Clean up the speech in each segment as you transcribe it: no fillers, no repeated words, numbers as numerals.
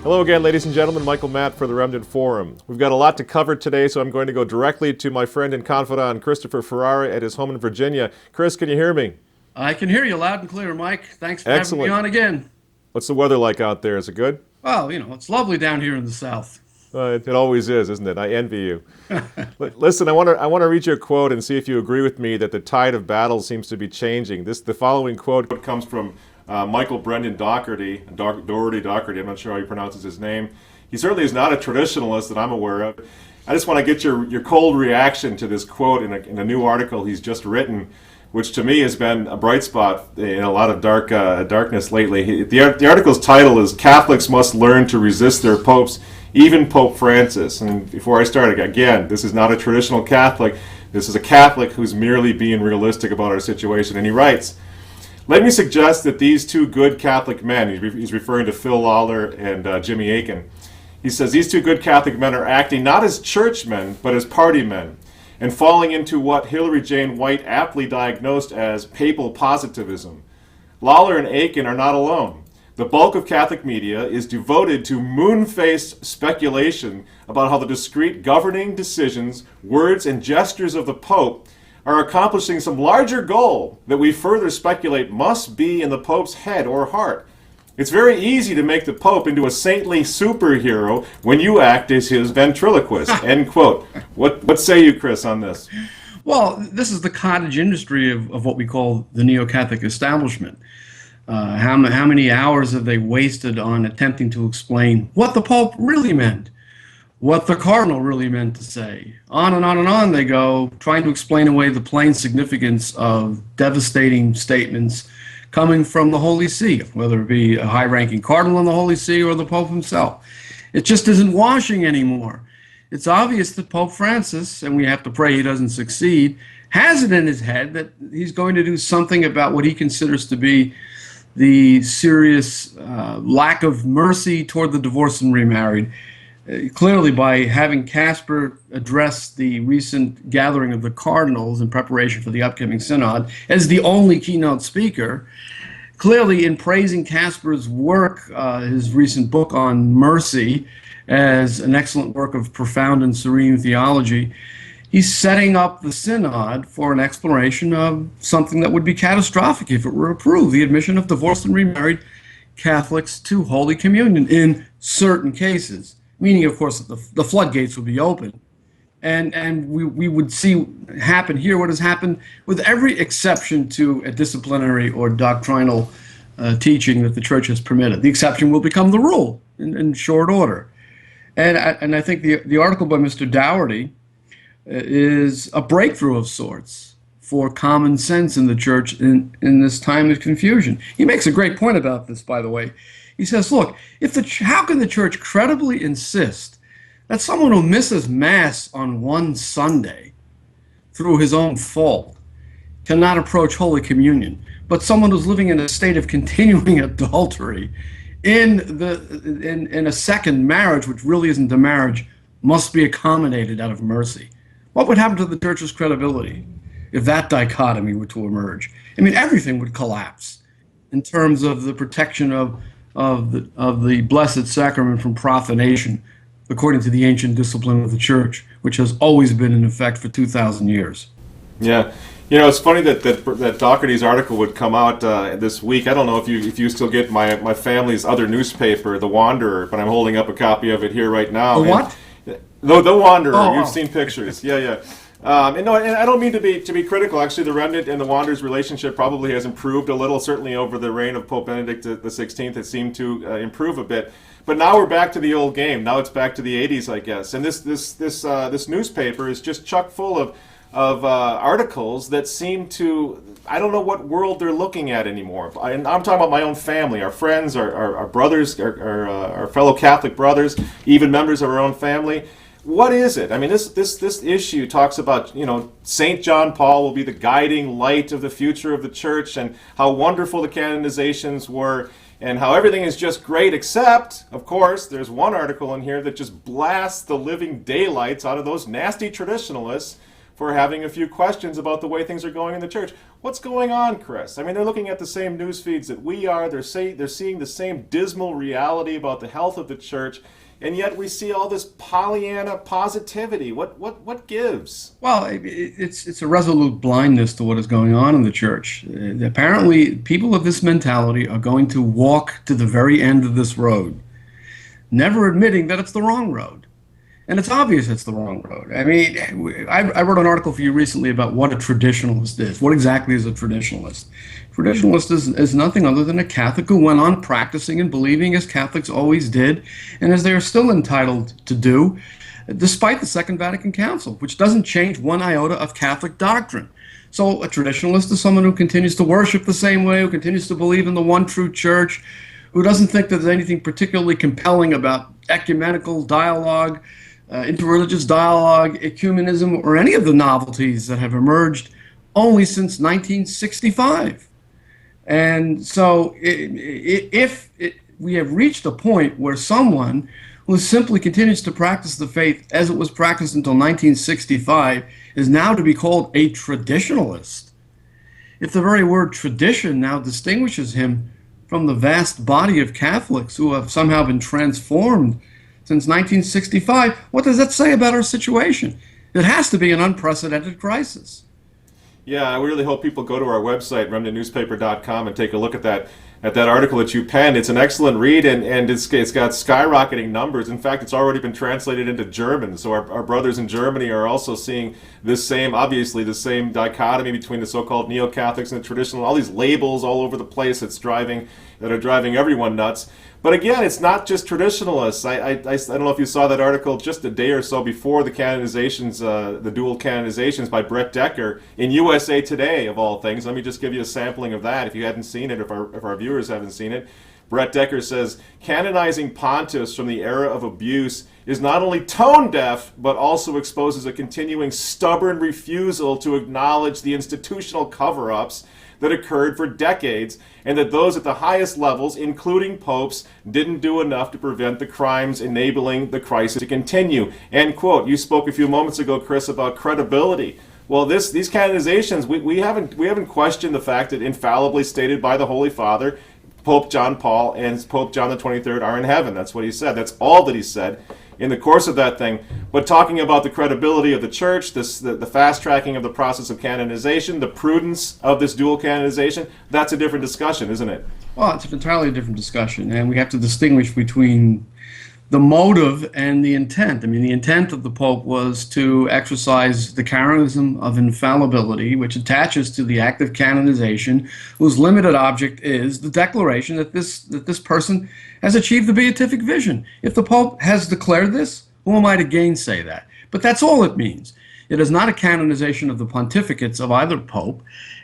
Hello again, ladies and gentlemen. Michael Matt for the Remnant Forum. We've got a lot to cover today, so I'm going to go directly to my friend and confidant, Christopher Ferrara, at his home in Virginia. Chris, can you hear me? I can hear you loud and clear, Mike. Thanks for Excellent. having me on again. What's the weather like out there? Is it good? Well, it's lovely down here in the South. It always is, isn't it? I envy you. Listen, I want to read you a quote and see if you agree with me that the tide of battle seems to be changing. The following quote comes from Michael Brendan Dougherty, Daugherty. I'm not sure how he pronounces his name. He certainly is not a traditionalist that I'm aware of. I just want to get your cold reaction to this quote in a new article he's just written, which to me has been a bright spot in a lot of darkness lately. The article's title is "Catholics Must Learn to Resist Their Popes, Even Pope Francis." And before I start, again, this is not a traditional Catholic. This is a Catholic who's merely being realistic about our situation. And he writes, "Let me suggest that these two good Catholic men," he's referring to Phil Lawler and Jimmy Akin, he says, "these two good Catholic men are acting not as churchmen, but as party men, and falling into what Hilary Jane White aptly diagnosed as papal positivism. Lawler and Akin are not alone. The bulk of Catholic media is devoted to moon-faced speculation about how the discrete governing decisions, words, and gestures of the Pope are accomplishing some larger goal that we further speculate must be in the Pope's head or heart. It's very easy to make the Pope into a saintly superhero when you act as his ventriloquist." End quote. What say you, Chris, on this? Well, this is the cottage industry of what we call the NeoCatholic establishment. How many hours have they wasted on attempting to explain what the Pope really meant, what the Cardinal really meant to say? On and on and on they go, trying to explain away the plain significance of devastating statements coming from the Holy See, whether it be a high-ranking Cardinal in the Holy See or the Pope himself. It just isn't washing anymore. It's obvious that Pope Francis, and we have to pray he doesn't succeed, has it in his head that he's going to do something about what he considers to be the serious lack of mercy toward the divorced and remarried. Clearly, by having Casper address the recent gathering of the cardinals in preparation for the upcoming synod as the only keynote speaker, clearly in praising Casper's work, his recent book on mercy, as an excellent work of profound and serene theology, he's setting up the synod for an exploration of something that would be catastrophic if it were approved: the admission of divorced and remarried Catholics to Holy Communion in certain cases. Meaning, of course, that the floodgates would be open. And we would see happen here what has happened with every exception to a disciplinary or doctrinal teaching that the Church has permitted. The exception will become the rule in short order. And I think the article by Mr. Dougherty is a breakthrough of sorts for common sense in the Church in this time of confusion. He makes a great point about this, by the way. He says, look, how can the Church credibly insist that someone who misses Mass on one Sunday through his own fault cannot approach Holy Communion, but someone who's living in a state of continuing adultery in a second marriage, which really isn't a marriage, must be accommodated out of mercy? What would happen to the Church's credibility if that dichotomy were to emerge? I mean, everything would collapse in terms of the protection of the Blessed Sacrament from profanation, according to the ancient discipline of the Church, which has always been in effect for 2,000 years. Yeah. It's funny that Dougherty's article would come out this week. I don't know if you still get my family's other newspaper, The Wanderer, but I'm holding up a copy of it here right now. The what? The Wanderer. Oh, You've seen pictures. Yeah. And I don't mean to be critical. Actually, the Remnant and the Wanderers' relationship probably has improved a little. Certainly over the reign of Pope Benedict XVI, it seemed to improve a bit. But now we're back to the old game. Now it's back to the 80s, I guess. And this newspaper is just chock full of articles that seem to, I don't know what world they're looking at anymore. I'm talking about my own family, our friends, our brothers, our fellow Catholic brothers, even members of our own family. What is it? I mean, this issue talks about, St. John Paul will be the guiding light of the future of the Church, and how wonderful the canonizations were, and how everything is just great, except, of course, there's one article in here that just blasts the living daylights out of those nasty traditionalists for having a few questions about the way things are going in the church. What's going on, Chris? I mean, they're looking at the same news feeds that we are. They're seeing the same dismal reality about the health of the church, and yet we see all this Pollyanna positivity. What gives? Well, it's a resolute blindness to what is going on in the church. Apparently, people of this mentality are going to walk to the very end of this road, never admitting that it's the wrong road. And it's obvious it's the wrong road. I mean, I wrote an article for you recently about what a traditionalist is. What exactly is a traditionalist? Traditionalist is nothing other than a Catholic who went on practicing and believing as Catholics always did, and as they are still entitled to do, despite the Second Vatican Council, which doesn't change one iota of Catholic doctrine. So a traditionalist is someone who continues to worship the same way, who continues to believe in the one true church, who doesn't think that there's anything particularly compelling about ecumenical dialogue, interreligious dialogue, ecumenism, or any of the novelties that have emerged only since 1965. And so if we have reached a point where someone who simply continues to practice the faith as it was practiced until 1965 is now to be called a traditionalist, if the very word tradition now distinguishes him from the vast body of Catholics who have somehow been transformed since 1965, what does that say about our situation? It has to be an unprecedented crisis. Yeah, I really hope people go to our website, remnantnewspaper.com, and take a look at that article that you penned. It's an excellent read, and it's got skyrocketing numbers. In fact, it's already been translated into German. So our brothers in Germany are also seeing obviously the same dichotomy between the so-called neo-Catholics and the traditional, all these labels all over the place that are driving everyone nuts. But again, it's not just traditionalists. I don't know if you saw that article just a day or so before the canonizations, the dual canonizations by Brett Decker in USA Today, of all things. Let me just give you a sampling of that if you hadn't seen it, if our viewers haven't seen it. Brett Decker says, canonizing pontiffs from the era of abuse is not only tone deaf, but also exposes a continuing stubborn refusal to acknowledge the institutional cover-ups that occurred for decades, and that those at the highest levels, including popes, didn't do enough to prevent the crimes enabling the crisis to continue. End quote. You spoke a few moments ago, Chris, about credibility. Well, these canonizations, we haven't questioned the fact that infallibly stated by the Holy Father, Pope John Paul and Pope John the 23rd are in heaven. That's what he said. That's all that he said in the course of that thing. But talking about the credibility of the church, the fast tracking of the process of canonization, the prudence of this dual canonization, that's a different discussion, isn't it? Well, it's an entirely different discussion, and we have to distinguish between the motive and the intent. I mean, the intent of the Pope was to exercise the charism of infallibility, which attaches to the act of canonization, whose limited object is the declaration that this person has achieved the beatific vision. If the Pope has declared this, who am I to gainsay that? But that's all it means. It is not a canonization of the pontificates of either Pope,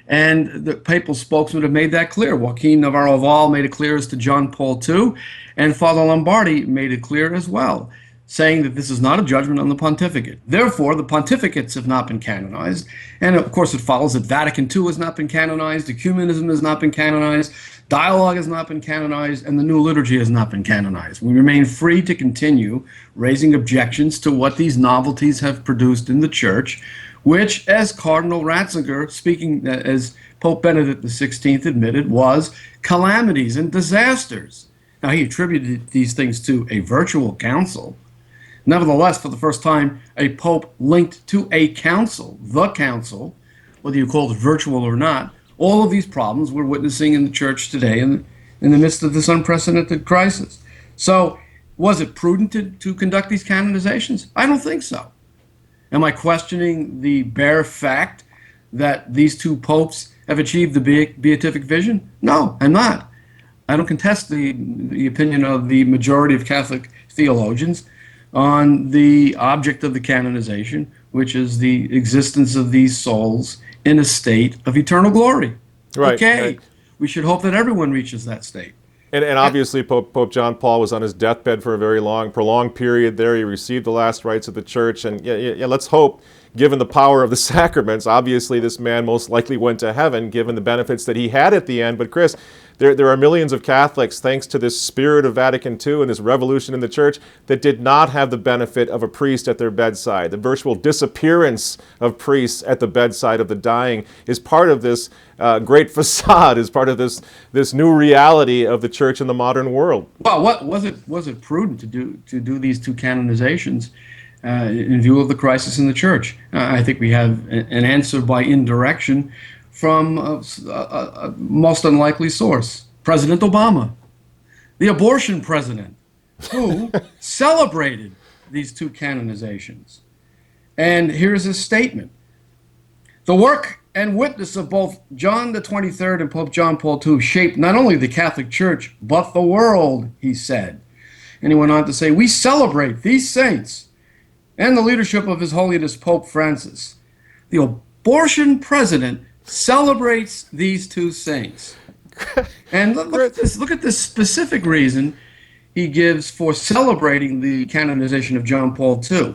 and the papal spokesmen have made that clear. Joaquin Navarro-Val made it clear as to John Paul II, and Father Lombardi made it clear as well, saying that this is not a judgment on the pontificate. Therefore, the pontificates have not been canonized, and of course it follows that Vatican II has not been canonized, ecumenism has not been canonized, dialogue has not been canonized, and the new liturgy has not been canonized. We remain free to continue raising objections to what these novelties have produced in the Church, which, as Cardinal Ratzinger, speaking as Pope Benedict XVI admitted, was calamities and disasters. Now, he attributed these things to a virtual council. Nevertheless, for the first time, a Pope linked to a council, the council, whether you call it virtual or not, all of these problems we're witnessing in the Church today in the midst of this unprecedented crisis. So, was it prudent to conduct these canonizations? I don't think so. Am I questioning the bare fact that these two popes have achieved the beatific vision? No, I'm not. I don't contest the opinion of the majority of Catholic theologians on the object of the canonization, which is the existence of these souls in a state of eternal glory. Right. Okay, right. We should hope that everyone reaches that state. And obviously Pope John Paul was on his deathbed for a very prolonged period there. He received the last rites of the Church. And yeah, let's hope, given the power of the sacraments, obviously this man most likely went to heaven, given the benefits that he had at the end. But Chris, there are millions of Catholics, thanks to this spirit of Vatican II and this revolution in the church, that did not have the benefit of a priest at their bedside. The virtual disappearance of priests at the bedside of the dying is part of this great facade, is part of this new reality of the church in the modern world. Well, what was it prudent to do these two canonizations in view of the crisis in the church? I think we have an answer by indirection from a most unlikely source, President Obama, the abortion president, who celebrated these two canonizations. And here's his statement. The work and witness of both John the 23rd and Pope John Paul II shaped not only the Catholic Church, but the world, he said. And he went on to say, we celebrate these saints and the leadership of His Holiness Pope Francis. The abortion president celebrates these two saints. And look at this specific reason he gives for celebrating the canonization of John Paul II.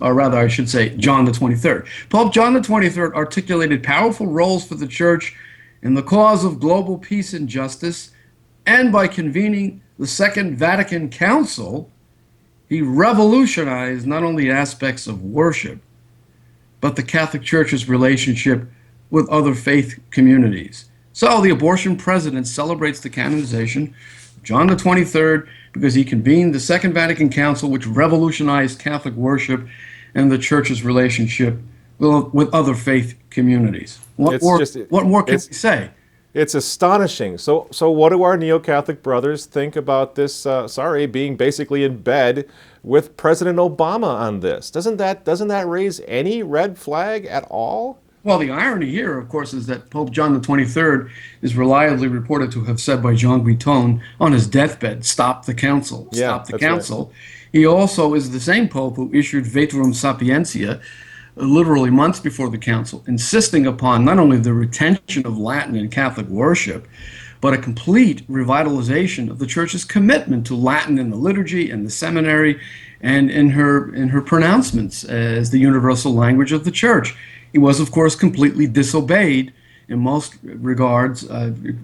Or rather, I should say, John the 23rd. Pope John the 23rd articulated powerful roles for the Church in the cause of global peace and justice, and by convening the Second Vatican Council, he revolutionized not only aspects of worship, but the Catholic Church's relationship with other faith communities. So the abortion president celebrates the canonization of John the 23rd because he convened the Second Vatican Council, which revolutionized Catholic worship and the Church's relationship with other faith communities. What more can we say? It's astonishing. So what do our neo-Catholic brothers think about this, being basically in bed with President Obama on this? Doesn't that raise any red flag at all? Well, the irony here, of course, is that Pope John the 23rd is reliably reported to have said by Jean Guiton on his deathbed, stop the council, stop the council. Right. He also is the same pope who issued Veterum Sapientia, literally months before the council, insisting upon not only the retention of Latin in Catholic worship, but a complete revitalization of the Church's commitment to Latin in the liturgy and the seminary and in her pronouncements as the universal language of the Church. He was, of course, completely disobeyed in most regards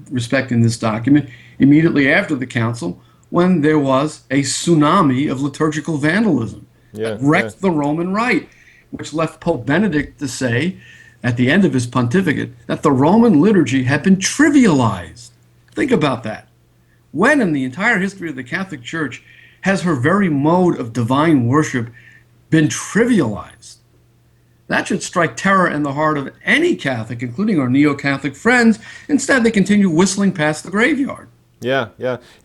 respecting this document immediately after the council, when there was a tsunami of liturgical vandalism that wrecked the Roman Rite, which left Pope Benedict to say at the end of his pontificate that the Roman liturgy had been trivialized. Think about that. When in the entire history of the Catholic Church has her very mode of divine worship been trivialized? That should strike terror in the heart of any Catholic, including our neo-Catholic friends. Instead, they continue whistling past the graveyard. Yeah.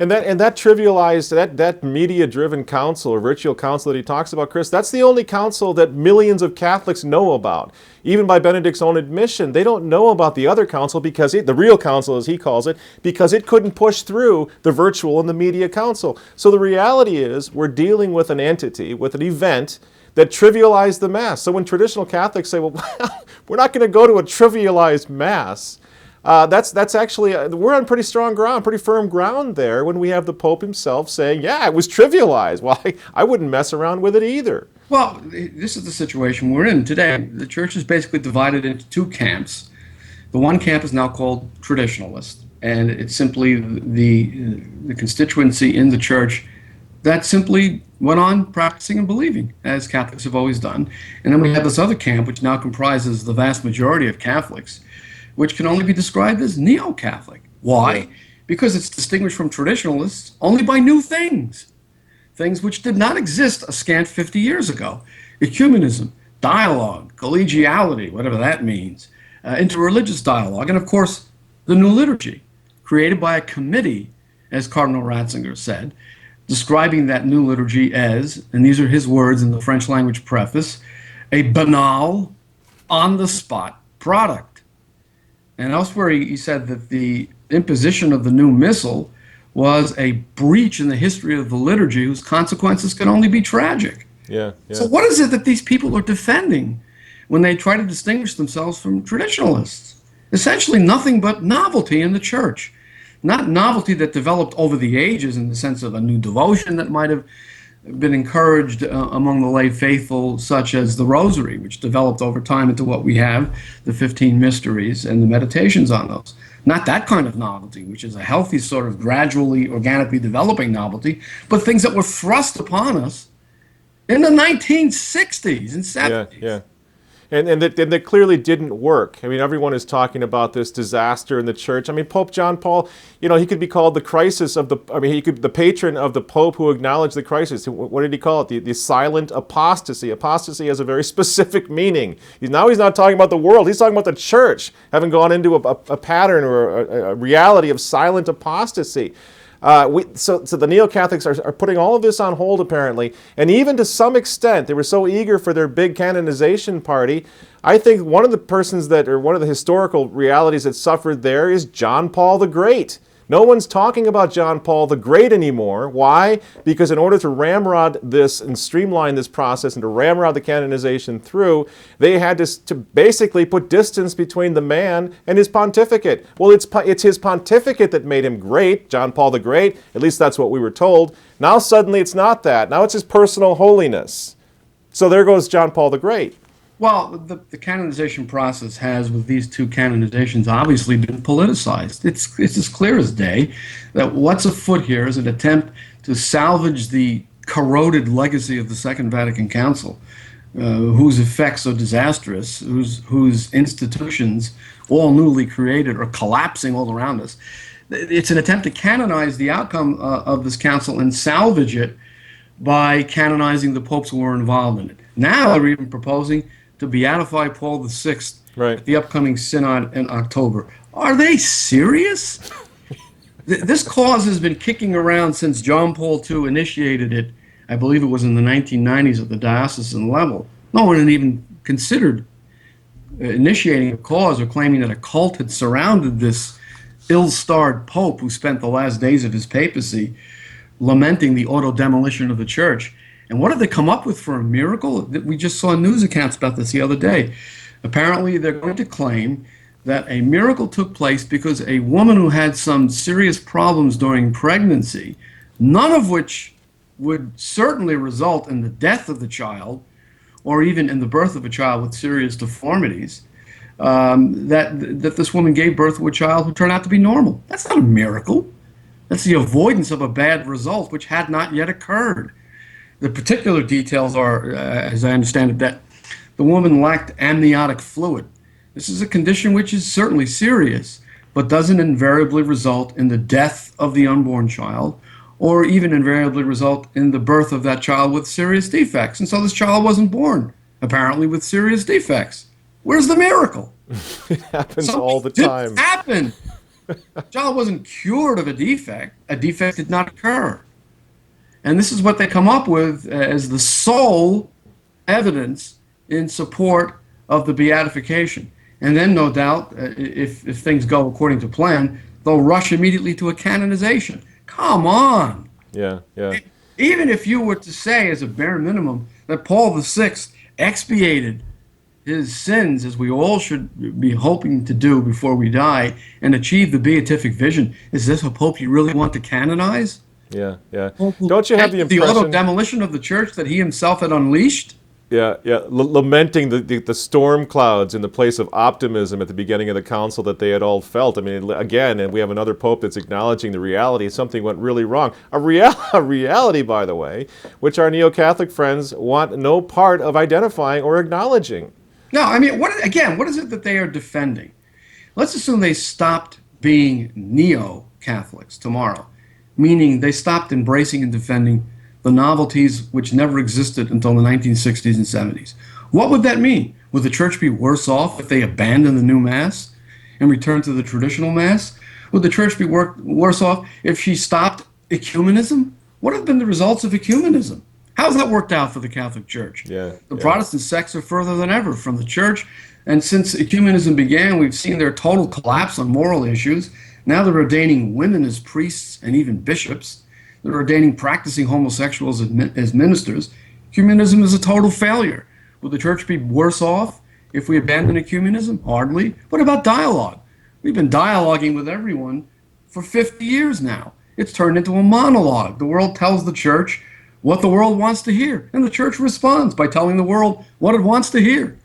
And that trivialized, that media-driven council or virtual council that he talks about, Chris, that's the only council that millions of Catholics know about. Even by Benedict's own admission, they don't know about the other council, because the real council, as he calls it, because it couldn't push through the virtual and the media council. So the reality is we're dealing with an entity, with an event that trivialized the Mass. So when traditional Catholics say, well, we're not going to go to a trivialized Mass, that's actually, we're on pretty strong ground, pretty firm ground there when we have the Pope himself saying, yeah, it was trivialized. Well, I wouldn't mess around with it either. Well, this is the situation we're in today. The Church is basically divided into two camps. The one camp is now called traditionalist, and it's simply the constituency in the Church that simply went on practicing and believing, as Catholics have always done. And then we have this other camp, which now comprises the vast majority of Catholics, which can only be described as neo-Catholic. Why? Yeah. Because it's distinguished from traditionalists only by new things which did not exist a scant 50 years ago. Ecumenism, dialogue, collegiality, whatever that means, interreligious dialogue, and of course, the new liturgy, created by a committee, as Cardinal Ratzinger said, describing that new liturgy as, and these are his words in the French language preface, a banal, on-the-spot product. And elsewhere he said that the imposition of the new missal was a breach in the history of the liturgy whose consequences can only be tragic. Yeah. So what is it that these people are defending when they try to distinguish themselves from traditionalists? Essentially nothing but novelty in the Church. Not novelty that developed over the ages in the sense of a new devotion that might have been encouraged among the lay faithful, such as the Rosary, which developed over time into what we have, the 15 mysteries and the meditations on those. Not that kind of novelty, which is a healthy sort of gradually, organically developing novelty, but things that were thrust upon us in the 1960s and 70s. Yeah. And that clearly didn't work. I mean, everyone is talking about this disaster in the church. I mean, Pope John Paul, he could be called the crisis of the patron of the Pope who acknowledged the crisis. What did he call it? The silent apostasy. Apostasy has a very specific meaning. He's not talking about the world. He's talking about the church having gone into a pattern or a reality of silent apostasy. So the NeoCatholics are putting all of this on hold, apparently, and even to some extent, they were so eager for their big canonization party. I think one of the historical realities that suffered there is John Paul the Great. No one's talking about John Paul the Great anymore. Why? Because in order to ramrod this and streamline this process and to ramrod the canonization through, they had to basically put distance between the man and his pontificate. Well, it's his pontificate that made him great, John Paul the Great. At least that's what we were told. Now suddenly it's not that. Now it's his personal holiness. So there goes John Paul the Great. Well, the canonization process has, with these two canonizations, obviously been politicized. It's as clear as day that what's afoot here is an attempt to salvage the corroded legacy of the Second Vatican Council, whose effects are disastrous, whose institutions, all newly created, are collapsing all around us. It's an attempt to canonize the outcome of this council and salvage it by canonizing the popes who were involved in it. Now they're even proposing to beatify Paul VI at the upcoming synod in October. Are they serious? This cause has been kicking around since John Paul II initiated it. I believe it was in the 1990s at the diocesan level. No one had even considered initiating a cause or claiming that a cult had surrounded this ill-starred pope who spent the last days of his papacy lamenting the auto-demolition of the church. And what did they come up with for a miracle? We just saw news accounts about this the other day. Apparently, they're going to claim that a miracle took place because a woman who had some serious problems during pregnancy, none of which would certainly result in the death of the child or even in the birth of a child with serious deformities, that this woman gave birth to a child who turned out to be normal. That's not a miracle. That's the avoidance of a bad result which had not yet occurred. The particular details are, as I understand it, that the woman lacked amniotic fluid. This is a condition which is certainly serious, but doesn't invariably result in the death of the unborn child, or even invariably result in the birth of that child with serious defects. And so this child wasn't born, apparently, with serious defects. Where's the miracle? It happens all the time. It happened. The child wasn't cured of a defect. A defect did not occur. And this is what they come up with as the sole evidence in support of the beatification. And then, no doubt, if things go according to plan, they'll rush immediately to a canonization. Come on. Yeah. Even if you were to say, as a bare minimum, that Paul VI expiated his sins, as we all should be hoping to do before we die, and achieve the beatific vision, is this a pope you really want to canonize? Yeah. Don't you have the impression... The auto-demolition of the church that he himself had unleashed? Yeah. Lamenting the storm clouds in the place of optimism at the beginning of the council that they had all felt. I mean, again, and we have another pope that's acknowledging the reality. Something went really wrong. A reality, by the way, which our neo-Catholic friends want no part of identifying or acknowledging. No, I mean, what is it that they are defending? Let's assume they stopped being neo-Catholics tomorrow, meaning they stopped embracing and defending the novelties which never existed until the 1960s and 70s. What would that mean? Would the church be worse off if they abandoned the new Mass and returned to the traditional Mass? Would the church be worse off if she stopped ecumenism? What have been the results of ecumenism? How's that worked out for the Catholic Church? The Protestant sects are further than ever from the church, and since ecumenism began, we've seen their total collapse on moral issues. Now they're ordaining women as priests and even bishops. They're ordaining practicing homosexuals as ministers. Ecumenism is a total failure. Will the church be worse off if we abandon ecumenism? Hardly. What about dialogue? We've been dialoguing with everyone for 50 years now. It's turned into a monologue. The world tells the church what the world wants to hear. And the church responds by telling the world what it wants to hear.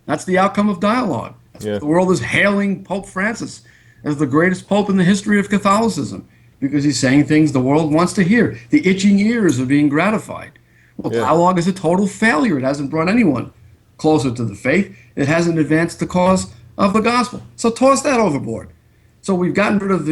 That's the outcome of dialogue. The world is hailing Pope Francis as the greatest pope in the history of Catholicism because he's saying things the world wants to hear. The itching ears are being gratified. Well, dialogue is a total failure. It hasn't brought anyone closer to the faith. It hasn't advanced the cause of the gospel. So toss that overboard. So we've gotten rid of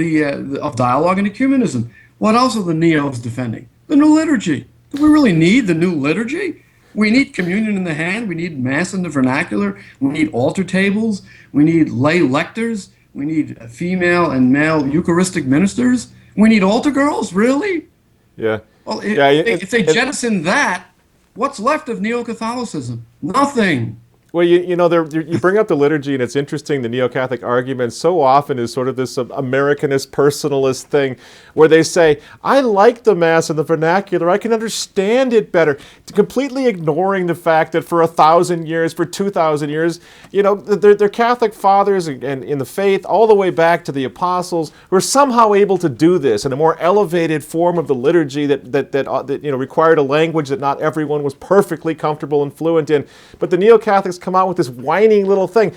of dialogue and ecumenism. What else are the neos defending? The new liturgy. Do we really need the new liturgy? We need communion in the hand. We need mass in the vernacular. We need altar tables. We need lay lectors. We need female and male Eucharistic ministers. We need altar girls, really? Yeah. Well, if they jettison that, what's left of Neo-Catholicism? Nothing. Well, you know, you bring up the liturgy, and it's interesting. The Neo-Catholic argument so often is sort of this Americanist, personalist thing, where they say, "I like the Mass in the vernacular. I can understand it better," completely ignoring the fact that for 1,000 years, for 2,000 years, you know, their Catholic fathers and in the faith, all the way back to the apostles, were somehow able to do this in a more elevated form of the liturgy that you know required a language that not everyone was perfectly comfortable and fluent in. But the Neo-Catholics come out with this whining little thing.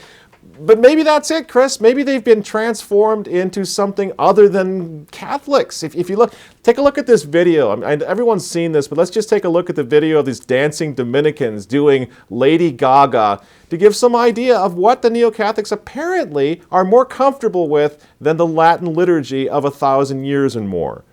But maybe that's it, Chris. Maybe they've been transformed into something other than Catholics. If you look, take a look at this video. Everyone's seen this, but let's just take a look at the video of these dancing Dominicans doing Lady Gaga to give some idea of what the Neo-Catholics apparently are more comfortable with than the Latin liturgy of 1,000 years and more.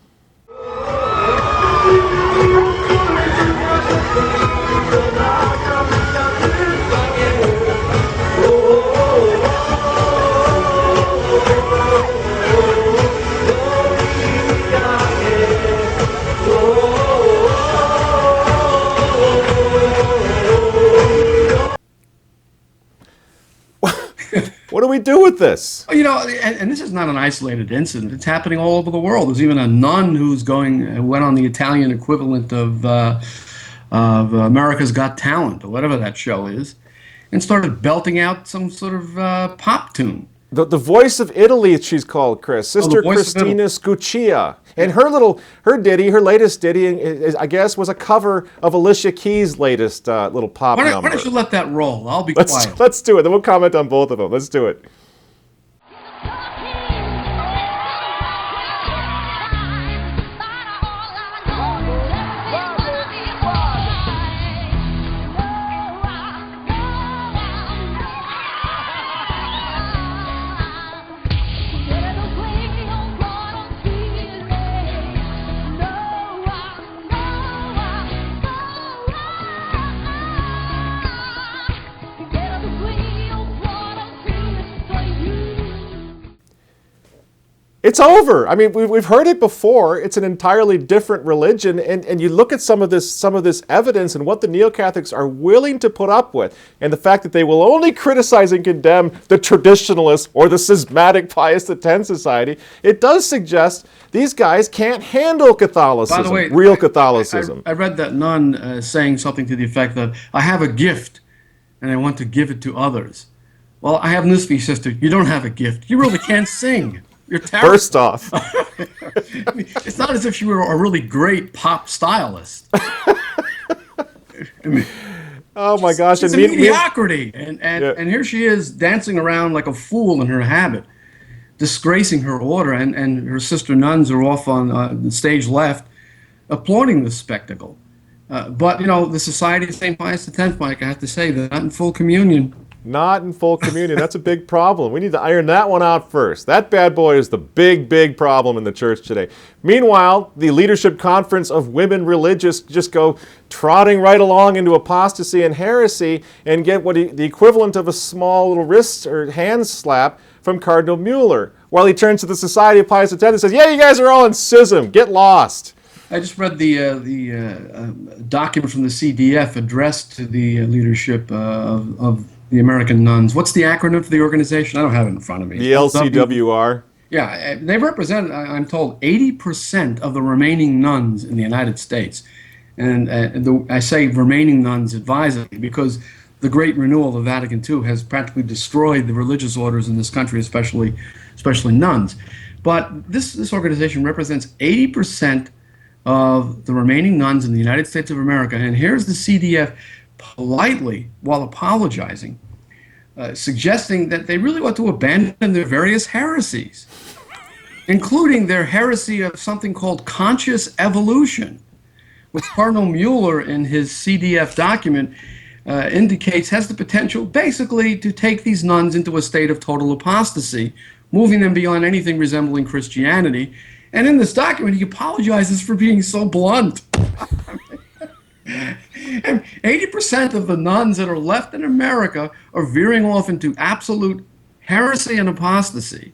What do we do with this? You know, and this is not an isolated incident. It's happening all over the world. There's even a nun who's went on the Italian equivalent of America's Got Talent, or whatever that show is, and started belting out some sort of pop tune. The voice of Italy, she's called, Chris. Sister Cristina Scuccia. And her ditty, her latest ditty, I guess, was a cover of Alicia Keys' latest little pop number. Why don't you let that roll? I'll be quiet. Let's do it. Then we'll comment on both of them. Let's do it. It's over. I mean, we've heard it before. It's an entirely different religion, and you look at some of this evidence and what the Neo-Catholics are willing to put up with, and the fact that they will only criticize and condemn the traditionalists or the schismatic Pius X society. It does suggest these guys can't handle Catholicism, by the way, real Catholicism. I read that nun saying something to the effect that I have a gift, and I want to give it to others. Well, I have news for you, sister. You don't have a gift. You really can't sing. You're terrible. First off. It's not as if she were a really great pop stylist. Oh my gosh! It's a mediocrity, and here she is dancing around like a fool in her habit, disgracing her order, and her sister nuns are off on the stage left, applauding this spectacle. But you know, the Society of St. Pius X, Mike, I have to say, they're not in full communion. Not in full communion. That's a big problem. We need to iron that one out first. That bad boy is the big problem in the church today. Meanwhile, the Leadership Conference of Women Religious just go trotting right along into apostasy and heresy and get the equivalent of a small little wrist or hand slap from Cardinal Mueller, while he turns to the Society of Pius X and says, "Yeah, you guys are all in schism. Get lost." I just read the document from the CDF addressed to the leadership of the American nuns. What's the acronym for the organization? I don't have it in front of me. The LCWR. Yeah, they represent, I'm told, 80% of the remaining nuns in the United States. And I say remaining nuns advisedly because the great renewal of the Vatican II has practically destroyed the religious orders in this country, especially nuns. But this organization represents 80% of the remaining nuns in the United States of America. And here's the CDF politely, while apologizing, suggesting that they really ought to abandon their various heresies, including their heresy of something called conscious evolution, which Cardinal Mueller in his CDF document indicates has the potential basically to take these nuns into a state of total apostasy, moving them beyond anything resembling Christianity. And in this document, he apologizes for being so blunt. 80% of the nuns that are left in America are veering off into absolute heresy and apostasy.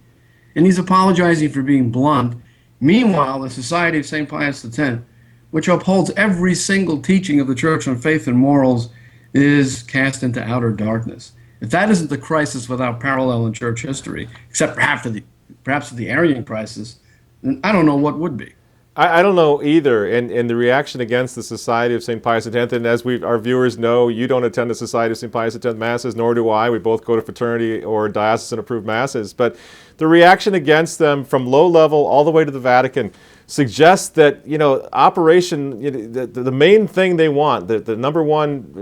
And he's apologizing for being blunt. Meanwhile, the Society of St. Pius X, which upholds every single teaching of the Church on faith and morals, is cast into outer darkness. If that isn't the crisis without parallel in church history, except perhaps the Arian crisis, then I don't know what would be. I don't know either, and the reaction against the Society of St. Pius X, and as our viewers know, you don't attend the Society of St. Pius X Masses, nor do I. We both go to fraternity or diocesan-approved Masses, but the reaction against them from low level all the way to the Vatican suggests that, the main thing they want, the number one,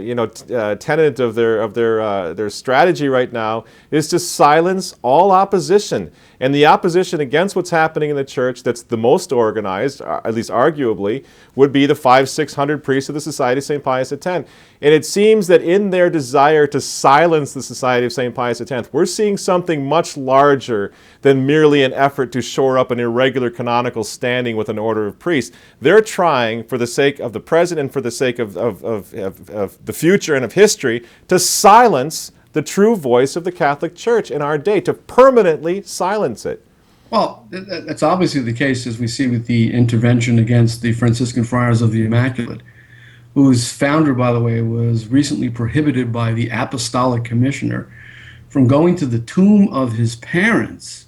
tenet of their strategy right now is to silence all opposition. And the opposition against what's happening in the church that's the most organized, at least arguably, would be the 500-600 priests of the Society of St. Pius X. And it seems that in their desire to silence the Society of St. Pius X, we're seeing something much larger than merely an effort to shore up an irregular canonical standing with an order of priests. They're trying, for the sake of the present and for the sake of the future and of history, to silence the true voice of the Catholic Church in our day, to permanently silence it. Well, that's obviously the case, as we see with the intervention against the Franciscan Friars of the Immaculate, whose founder, by the way, was recently prohibited by the Apostolic Commissioner from going to the tomb of his parents,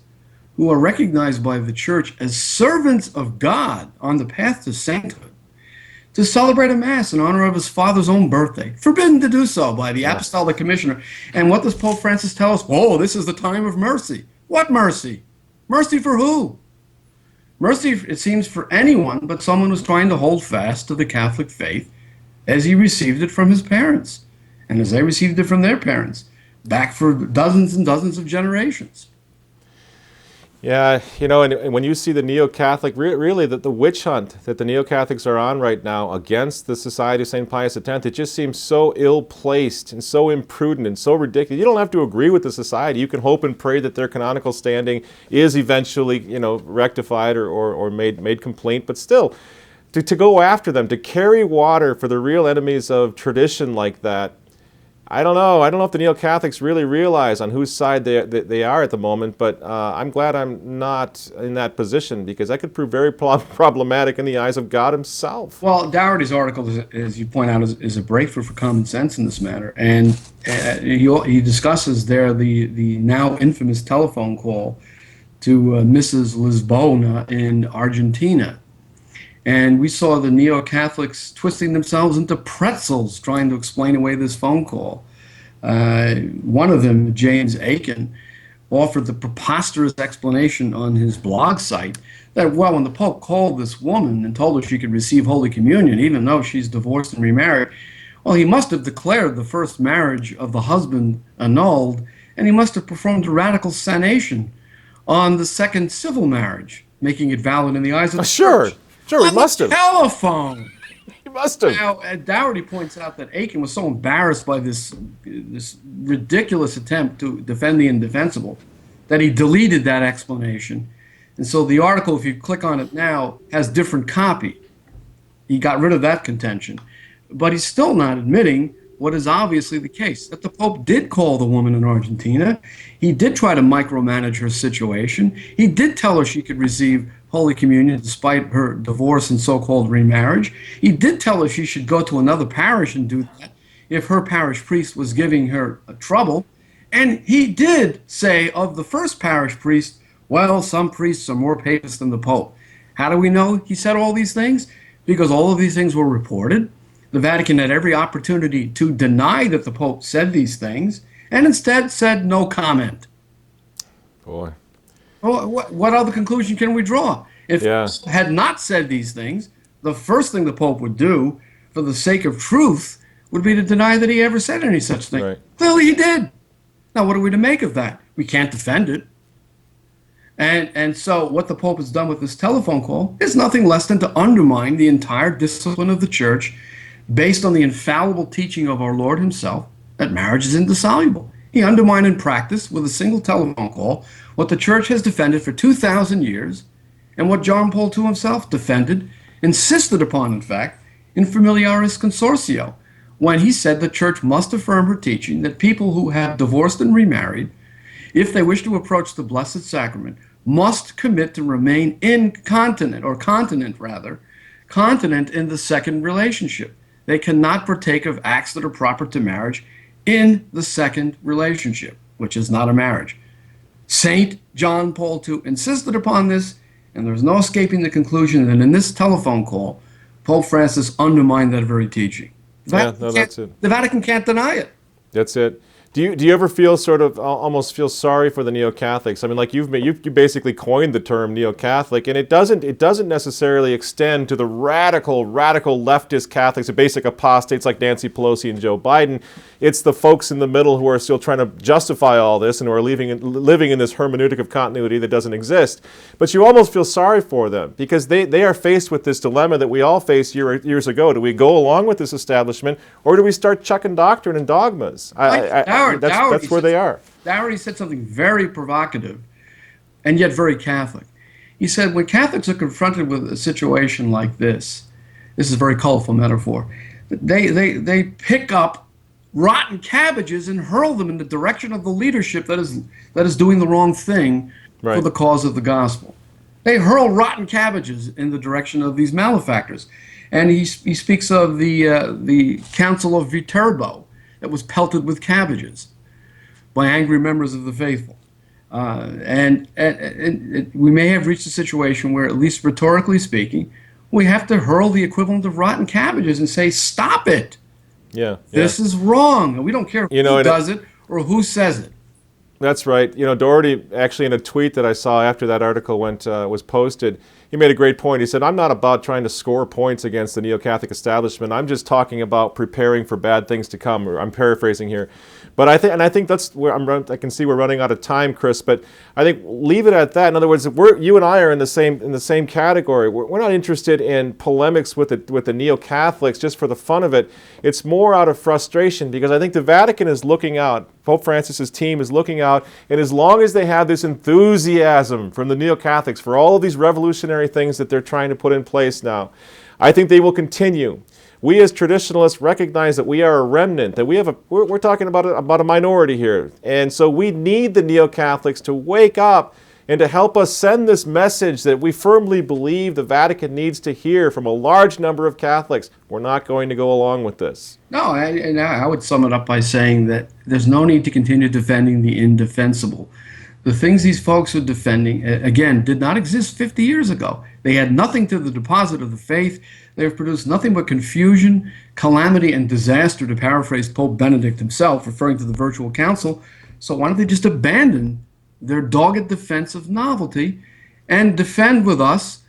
who are recognized by the Church as servants of God on the path to sainthood, to celebrate a Mass in honor of his father's own birthday. Forbidden to do so by the Apostolic Commissioner. And what does Pope Francis tell us? Oh, this is the time of mercy. What mercy? Mercy for who? Mercy, it seems, for anyone but someone who's trying to hold fast to the Catholic faith as he received it from his parents, and as they received it from their parents, back for dozens and dozens of generations. Yeah, and when you see the Neo-Catholic, really the witch hunt that the Neo-Catholics are on right now against the Society of St. Pius X, it just seems so ill-placed and so imprudent and so ridiculous. You don't have to agree with the Society. You can hope and pray that their canonical standing is eventually, rectified or made complaint, but still, to go after them, to carry water for the real enemies of tradition like that, I don't know. I don't know if the Neo-Catholics really realize on whose side they are at the moment, but I'm glad I'm not in that position, because that could prove very problematic in the eyes of God himself. Well, Dougherty's article, as you point out, is a breakthrough for common sense in this matter. And he discusses there the now infamous telephone call to Mrs. Lisbona in Argentina. And we saw the Neo-Catholics twisting themselves into pretzels trying to explain away this phone call. One of them, James Aiken, offered the preposterous explanation on his blog site that, well, when the Pope called this woman and told her she could receive Holy Communion, even though she's divorced and remarried, well, he must have declared the first marriage of the husband annulled, and he must have performed a radical sanation on the second civil marriage, making it valid in the eyes of the church. Sure, he must have. Telephone. He must have. Now, Dougherty points out that Aiken was so embarrassed by this ridiculous attempt to defend the indefensible that he deleted that explanation. And so the article, if you click on it now, has different copy. He got rid of that contention. But he's still not admitting what is obviously the case, that the Pope did call the woman in Argentina. He did try to micromanage her situation. He did tell her she could receive Holy Communion despite her divorce and so-called remarriage. He did tell her she should go to another parish and do that if her parish priest was giving her trouble. And he did say of the first parish priest, well, some priests are more papist than the Pope. How do we know he said all these things? Because all of these things were reported. The Vatican had every opportunity to deny that the Pope said these things, and instead said no comment. Boy. Well, what other conclusion can we draw? If he had not said these things, the first thing the Pope would do for the sake of truth would be to deny that he ever said any such thing. Right. Clearly he did. Now, what are we to make of that? We can't defend it. And so what the Pope has done with this telephone call is nothing less than to undermine the entire discipline of the Church based on the infallible teaching of our Lord himself that marriage is indissoluble. He undermined in practice with a single telephone call what the Church has defended for 2,000 years and what John Paul II himself defended, insisted upon, in fact, in Familiaris Consortio, when he said the Church must affirm her teaching that people who have divorced and remarried, if they wish to approach the Blessed Sacrament, must commit to remain continent in the second relationship. They cannot partake of acts that are proper to marriage in the second relationship, which is not a marriage. Saint John Paul II insisted upon this, and there's no escaping the conclusion that in this telephone call, Pope Francis undermined that very teaching. That's it. The Vatican can't deny it. That's it. Do you ever feel sort of almost feel sorry for the Neo-Catholics? I mean, like you basically coined the term Neo-Catholic, and it doesn't necessarily extend to the radical leftist Catholics, the basic apostates like Nancy Pelosi and Joe Biden. It's the folks in the middle who are still trying to justify all this and who are living in this hermeneutic of continuity that doesn't exist. But you almost feel sorry for them because they are faced with this dilemma that we all faced years ago. Do we go along with this establishment, or do we start chucking doctrine and dogmas? That's where they are. Dougherty said something very provocative and yet very Catholic. He said, when Catholics are confronted with a situation like this is a very colorful metaphor, they pick up rotten cabbages and hurl them in the direction of the leadership that is doing the wrong thing for the cause of the gospel. They hurl rotten cabbages in the direction of these malefactors. And he speaks of the Council of Viterbo that was pelted with cabbages by angry members of the faithful. And we may have reached a situation where, at least rhetorically speaking, we have to hurl the equivalent of rotten cabbages and say, stop it. Yeah. This is wrong. And we don't care who does it or who says it. That's right. Doherty, actually, in a tweet that I saw after that article was posted, he made a great point. He said, I'm not about trying to score points against the Neo-Catholic establishment. I'm just talking about preparing for bad things to come. I'm paraphrasing here. But I think that's where I can see we're running out of time, Chris. But I think leave it at that. In other words, you and I are in the same category. We're not interested in polemics with the Neo-Catholics just for the fun of it. It's more out of frustration because I think the Vatican is looking out. Pope Francis's team is looking out, and as long as they have this enthusiasm from the Neo-Catholics for all of these revolutionary things that they're trying to put in place now, I think they will continue. We as traditionalists recognize that we are a remnant, that we're talking about a minority here. And so we need the Neo-Catholics to wake up and to help us send this message that we firmly believe the Vatican needs to hear from a large number of Catholics. We're not going to go along with this. No, and I would sum it up by saying that there's no need to continue defending the indefensible. The things these folks are defending, again, did not exist 50 years ago. They had nothing to the deposit of the faith. They have produced nothing but confusion, calamity, and disaster, to paraphrase Pope Benedict himself, referring to the virtual council. So why don't they just abandon their dogged defense of novelty and defend with us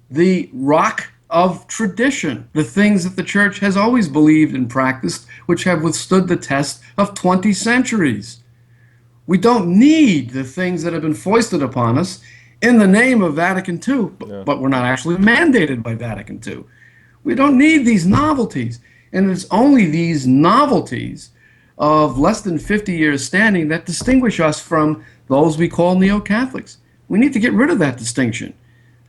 the rock of tradition, the things that the Church has always believed and practiced, which have withstood the test of 20 centuries. We don't need the things that have been foisted upon us in the name of Vatican II, but we're not actually mandated by Vatican II. We don't need these novelties. And it's only these novelties of less than 50 years standing that distinguish us from those we call Neo-Catholics. We need to get rid of that distinction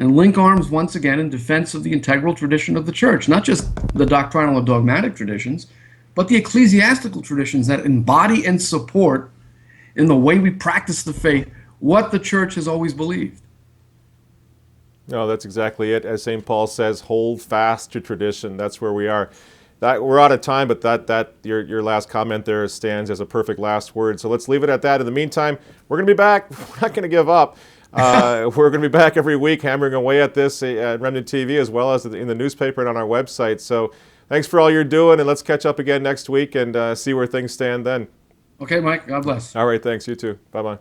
and link arms once again in defense of the integral tradition of the Church, not just the doctrinal or dogmatic traditions, but the ecclesiastical traditions that embody and support in the way we practice the faith what the Church has always believed. No, that's exactly it. As St. Paul says, hold fast to tradition. That's where we are. We're out of time, but that your last comment there stands as a perfect last word. So let's leave it at that. In the meantime, we're going to be back. We're not going to give up. We're going to be back every week hammering away at this at Remnant TV as well as in the newspaper and on our website. So thanks for all you're doing, and let's catch up again next week and see where things stand then. Okay, Mike. God bless. All right. Thanks. You too. Bye-bye.